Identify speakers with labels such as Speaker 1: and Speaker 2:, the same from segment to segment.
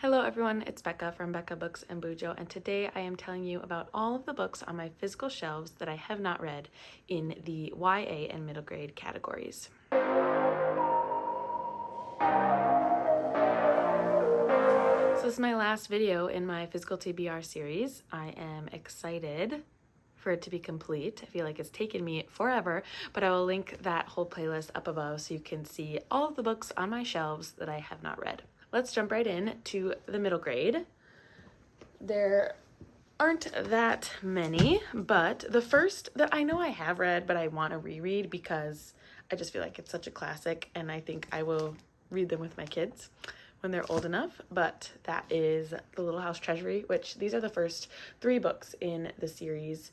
Speaker 1: Hello everyone, it's Becca from Becca Books and Bujo, and today I am telling you about all of the books on my physical shelves that I have not read in the YA and middle grade categories. So this is my last video in my physical TBR series. I am excited for it to be complete. I feel like it's taken me forever, but I will link that whole playlist up above so you can see all of the books on my shelves that I have not read. Let's jump right in to the middle grade. There aren't that many, but the first that I know I have read, but I want to reread because I just feel like it's such a classic and I think I will read them with my kids when they're old enough, but that is The Little House Treasury, which these are the first 3 books in the series.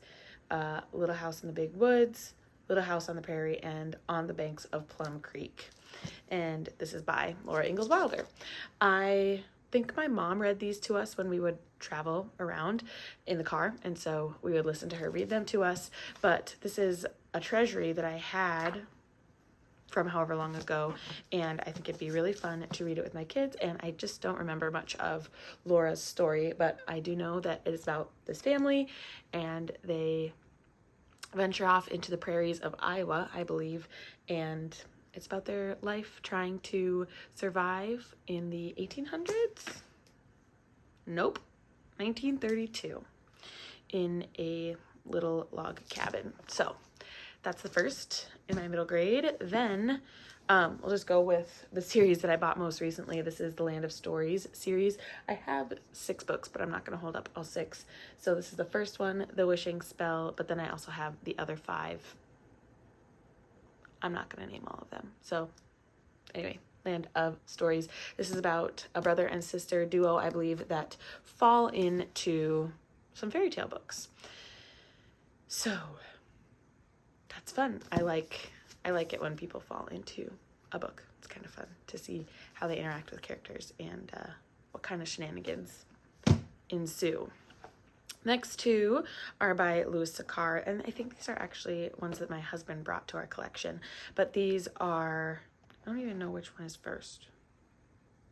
Speaker 1: Little House in the Big Woods, Little House on the Prairie, and On the Banks of Plum Creek. And this is by Laura Ingalls Wilder. I think my mom read these to us when we would travel around in the car, and so we would listen to her read them to us. But this is a treasury that I had from however long ago, and I think it'd be really fun to read it with my kids. And I just don't remember much of Laura's story, but I do know that it is about this family and they venture off into the prairies of Iowa, I believe, and it's about their life trying to survive in the 1800s? Nope, 1932, in a little log cabin. So that's the first in my middle grade. Then we'll just go with the series that I bought most recently. This is the Land of Stories series. I have 6 books, but I'm not going to hold up all 6. So this is the first one, The Wishing Spell, but then I also have the other 5. I'm not going to name all of them. So anyway, Land of Stories. This is about a brother and sister duo, I believe, that fall into some fairy tale books. So that's fun. I like it when people fall into a book. It's kind of fun to see how they interact with characters and what kind of shenanigans ensue. Next 2 are by Louis Sachar, and I think these are actually ones that my husband brought to our collection, but these are, I don't even know which one is first.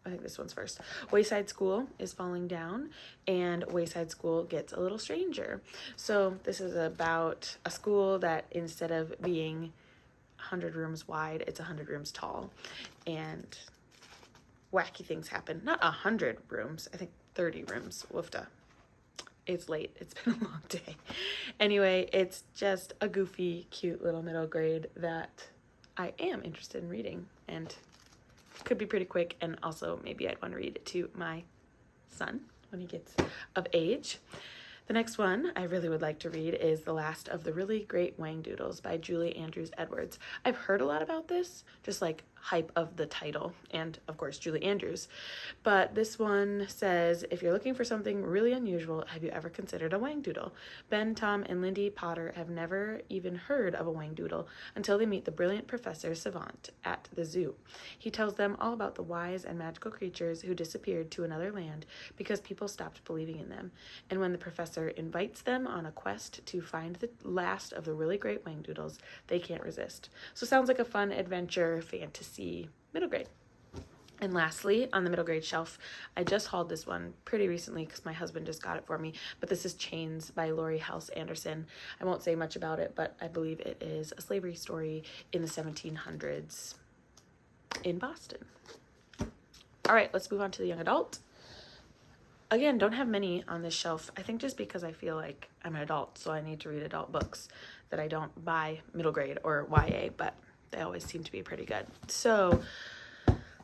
Speaker 1: I think this one's first. Wayside School is falling down, and Wayside School gets a little stranger. So this is about a school that instead of being 100 rooms wide, it's 100 rooms tall, and wacky things happen. Not 100 rooms, I think 30 rooms. Woofda. It's late. It's been a long day. Anyway, it's just a goofy, cute little middle grade that I am interested in reading, and could be pretty quick, and also maybe I'd want to read it to my son when he gets of age. The next one I really would like to read is The Last of the Really Great Whangdoodles by Julie Andrews Edwards. I've heard a lot about this, just like hype of the title, and of course Julie Andrews. But this one says, if you're looking for something really unusual, have you ever considered a whangdoodle? Ben, Tom, and Lindy Potter have never even heard of a whangdoodle until they meet the brilliant Professor Savant at the zoo. He tells them all about the wise and magical creatures who disappeared to another land because people stopped believing in them. And when the professor invites them on a quest to find the last of the really great whangdoodles, they can't resist. So sounds like a fun adventure fantasy middle grade. And lastly, on the middle grade shelf, I just hauled this one pretty recently because my husband just got it for me, but this is Chains by Laurie Halse Anderson. I won't say much about it, but I believe it is a slavery story in the 1700s in Boston. All right, let's move on to the young adult. Again, don't have many on this shelf. I think just because I feel like I'm an adult, so I need to read adult books that I don't buy middle grade or YA, but they always seem to be pretty good. So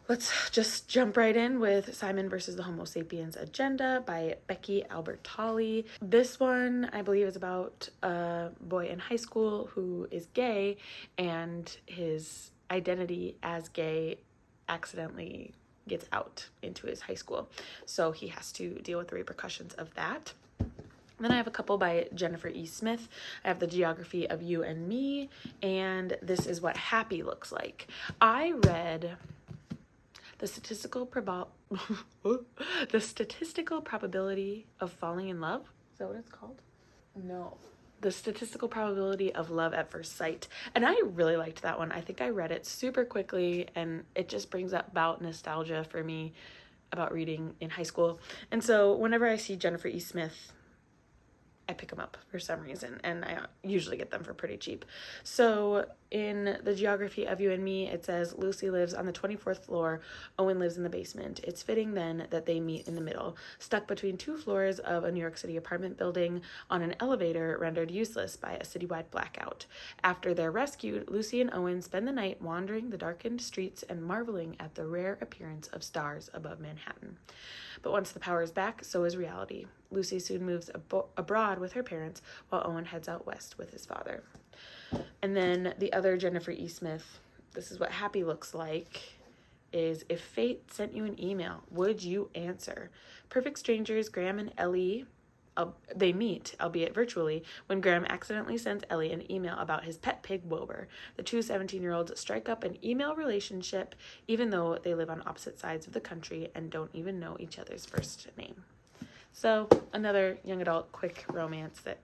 Speaker 1: let's just jump right in with Simon versus the Homo Sapiens Agenda by Becky Albertalli. This one, I believe, is about a boy in high school who is gay, and his identity as gay accidentally gets out into his high school. So he has to deal with the repercussions of that. Then I have a couple by Jennifer E. Smith. I have The Geography of You and Me, and This Is What Happy Looks Like. I read the statistical probability of falling in love. Is that what it's called? No. The Statistical Probability of Love at First Sight. And I really liked that one. I think I read it super quickly, and it just brings about nostalgia for me about reading in high school. And so whenever I see Jennifer E. Smith, I pick them up for some reason, and I usually get them for pretty cheap. So in the geography of You and Me, it says Lucy lives on the 24th floor, Owen lives in the basement. It's fitting then that they meet in the middle, stuck between 2 floors of a New York City apartment building on an elevator rendered useless by a citywide blackout. After they're rescued, Lucy and Owen spend the night wandering the darkened streets and marveling at the rare appearance of stars above Manhattan. But once the power is back, so is reality. Lucy soon moves abroad with her parents, while Owen heads out west with his father. And then the other Jennifer E. Smith, this is what happy looks like, is if fate sent you an email, would you answer? Perfect strangers Graham and Ellie, they meet, albeit virtually, when Graham accidentally sends Ellie an email about his pet pig, Wilbur. The two 17-year-olds strike up an email relationship, even though they live on opposite sides of the country and don't even know each other's first name. So, another young adult quick romance that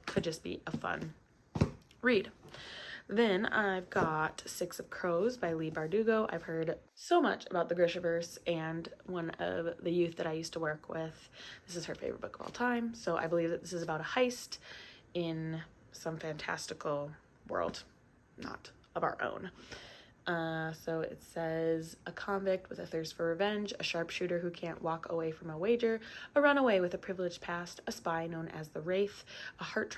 Speaker 1: could just be a fun read. Then I've got Six of Crows by Leigh Bardugo. I've heard so much about the Grishaverse, and one of the youth that I used to work with, this is her favorite book of all time. So I believe that this is about a heist in some fantastical world, not of our own. So it says, a convict with a thirst for revenge, a sharpshooter who can't walk away from a wager, a runaway with a privileged past, a spy known as the Wraith, a heart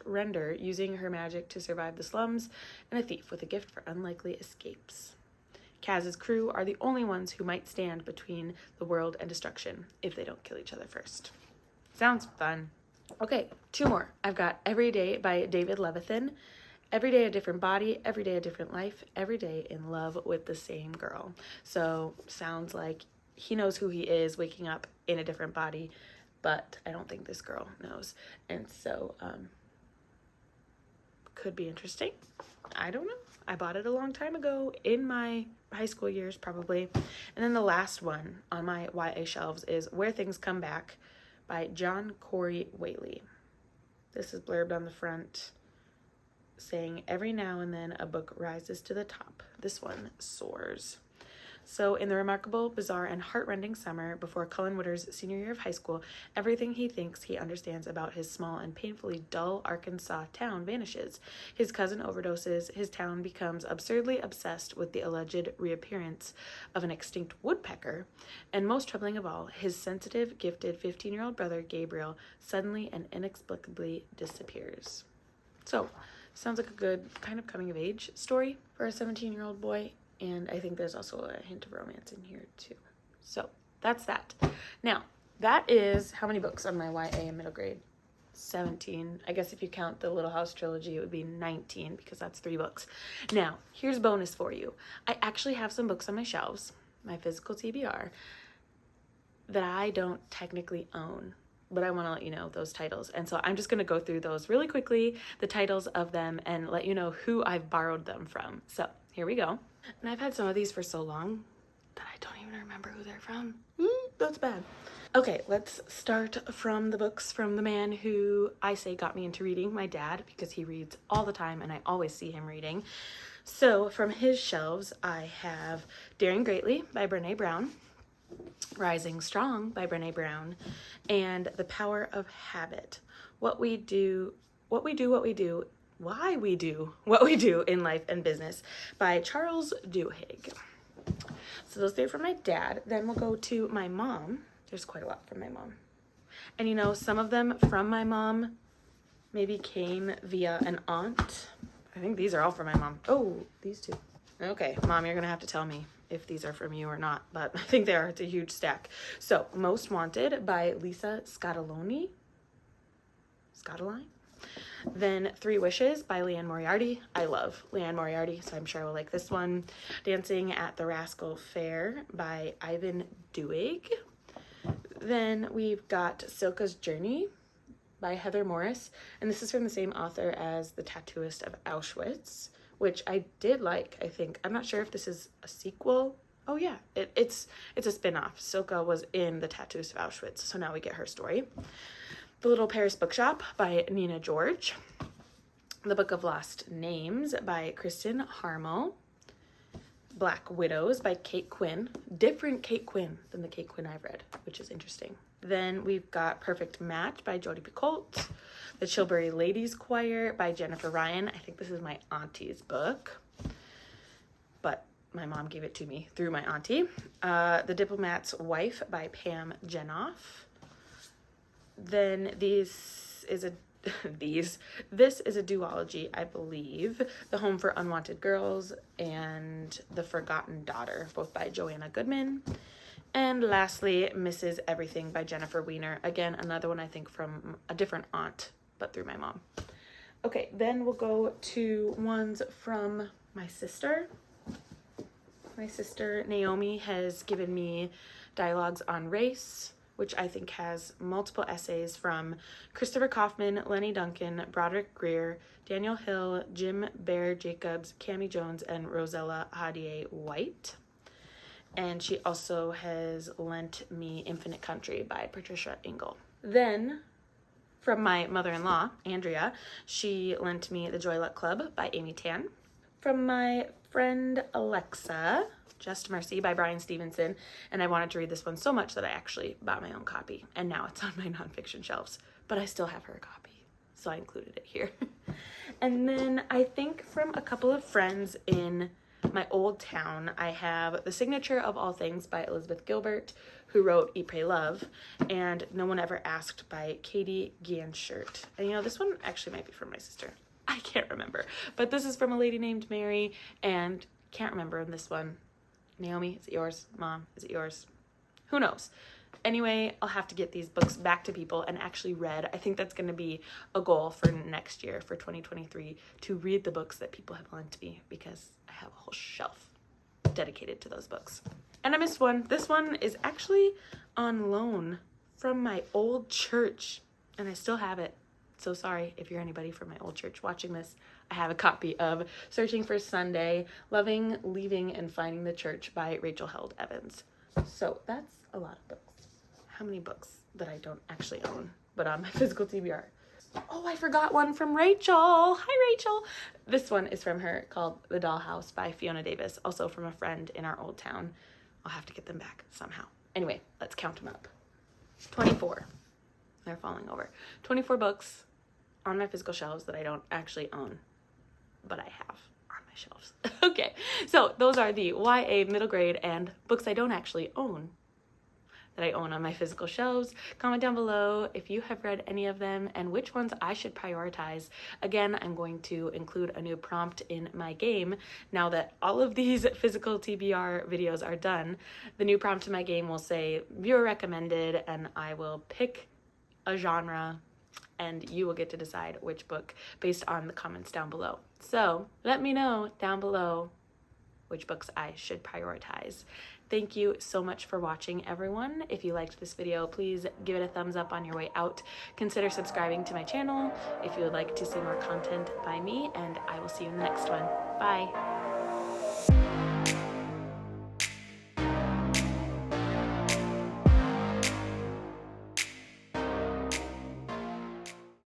Speaker 1: render using her magic to survive the slums, and a thief with a gift for unlikely escapes. Kaz's crew are the only ones who might stand between the world and destruction if they don't kill each other first. Sounds fun. Okay, 2 more. I've got Every Day by David Levithan. Every day a different body, every day a different life, every day in love with the same girl. So sounds like he knows who he is waking up in a different body, but I don't think this girl knows. And so could be interesting. I don't know. I bought it a long time ago in my high school years probably. And then the last one on my YA shelves is Where Things Come Back by John Corey Whaley. This is blurbed on the front, saying every now and then a book rises to the top. This one soars. So in the remarkable, bizarre, and heartrending summer before Cullen Witter's senior year of high school, everything he thinks he understands about his small and painfully dull Arkansas town vanishes. His cousin overdoses, his town becomes absurdly obsessed with the alleged reappearance of an extinct woodpecker, and most troubling of all, his sensitive, gifted 15-year-old brother, Gabriel, suddenly and inexplicably disappears. So, sounds like a good kind of coming-of-age story for a 17-year-old boy, and I think there's also a hint of romance in here, too. So, that's that. Now, that is how many books on my YA and middle grade? 17. I guess if you count the Little House trilogy, it would be 19, because that's 3 books. Now, here's bonus for you. I actually have some books on my shelves, my physical TBR, that I don't technically own, but I want to let you know those titles. And so I'm just going to go through those really quickly, the titles of them, and let you know who I've borrowed them from. So here we go. And I've had some of these for so long that I don't even remember who they're from. That's bad. Okay, let's start from the books from the man who I say got me into reading, my dad, because he reads all the time and I always see him reading. So from his shelves, I have Daring Greatly by Brené Brown, Rising Strong by Brené Brown, and The Power of Habit. Why we do what we do in life and business by Charles Duhigg. So those 3 are from my dad. Then we'll go to my mom. There's quite a lot from my mom. And you know, some of them from my mom maybe came via an aunt. I think these are all from my mom. Oh, these 2. Okay, Mom, you're gonna have to tell me if these are from you or not, but I think they are. It's a huge stack. So, Most Wanted by Lisa Scottoline. Then 3 Wishes by Leanne Moriarty. I love Leanne Moriarty, so I'm sure I will like this one. Dancing at the Rascal Fair by Ivan Duig. Then we've got Silka's Journey by Heather Morris, and this is from the same author as The Tattooist of Auschwitz, which I did like, I think. I'm not sure if this is a sequel. Oh yeah, it's a spin-off. Silka was in The Tattooist of Auschwitz, so now we get her story. The Little Paris Bookshop by Nina George. The Book of Lost Names by Kristen Harmel. Black Widows by Kate Quinn. Different Kate Quinn than the Kate Quinn I've read, which is interesting. Then we've got Perfect Match by Jodi Picoult. The Chilbury Ladies Choir by Jennifer Ryan. I think this is my auntie's book, but my mom gave it to me through my auntie. The Diplomat's Wife by Pam Jenoff. Then this is a duology, I believe. The Home for Unwanted Girls and The Forgotten Daughter, both by Joanna Goodman. And lastly, Mrs. Everything by Jennifer Weiner. Again, another one I think from a different aunt, but through my mom. Okay, then we'll go to ones from my sister. My sister Naomi has given me Dialogues on Race, which I think has multiple essays from Christopher Kaufman, Lenny Duncan, Broderick Greer, Daniel Hill, Jim Bear Jacobs, Cammie Jones, and Rosella Hadier White. And she also has lent me Infinite Country by Patricia Engel. Then, from my mother-in-law, Andrea, she lent me The Joy Luck Club by Amy Tan. From my friend Alexa, Just Mercy by Brian Stevenson, and I wanted to read this one so much that I actually bought my own copy, and now it's on my nonfiction shelves, but I still have her copy, so I included it here. And then I think from a couple of friends in my old town, I have The Signature of All Things by Elizabeth Gilbert, who wrote Eat, Pray, Love, and No One Ever Asked by Katie Ganshert. And you know, this one actually might be from my sister. I can't remember, but this is from a lady named Mary, and can't remember in this one. Naomi, is it yours? Mom, is it yours? Who knows? Anyway, I'll have to get these books back to people and actually read. I think that's going to be a goal for next year, for 2023, to read the books that people have lent me, because I have a whole shelf dedicated to those books. And I missed one. This one is actually on loan from my old church, and I still have it. So sorry if you're anybody from my old church watching this. I have a copy of Searching for Sunday, Loving, Leaving, and Finding the Church by Rachel Held Evans. So that's a lot of books. How many books that I don't actually own, but on my physical TBR? Oh, I forgot one from Rachel. Hi, Rachel. This one is from her, called The Dollhouse by Fiona Davis, also from a friend in our old town. I'll have to get them back somehow. Anyway, let's count them up. 24. They're falling over. 24 books on my physical shelves that I don't actually own, but I have on my shelves. Okay, so those are the YA middle grade and books I don't actually own that I own on my physical shelves. Comment down below if you have read any of them and which ones I should prioritize. Again, I'm going to include a new prompt in my game. Now that all of these physical TBR videos are done, the new prompt in my game will say viewer recommended, and I will pick a genre and you will get to decide which book based on the comments down below. So let me know down below which books I should prioritize. Thank you so much for watching, everyone. If you liked this video, please give it a thumbs up on your way out. Consider subscribing to my channel if you would like to see more content by me, and I will see you in the next one. Bye.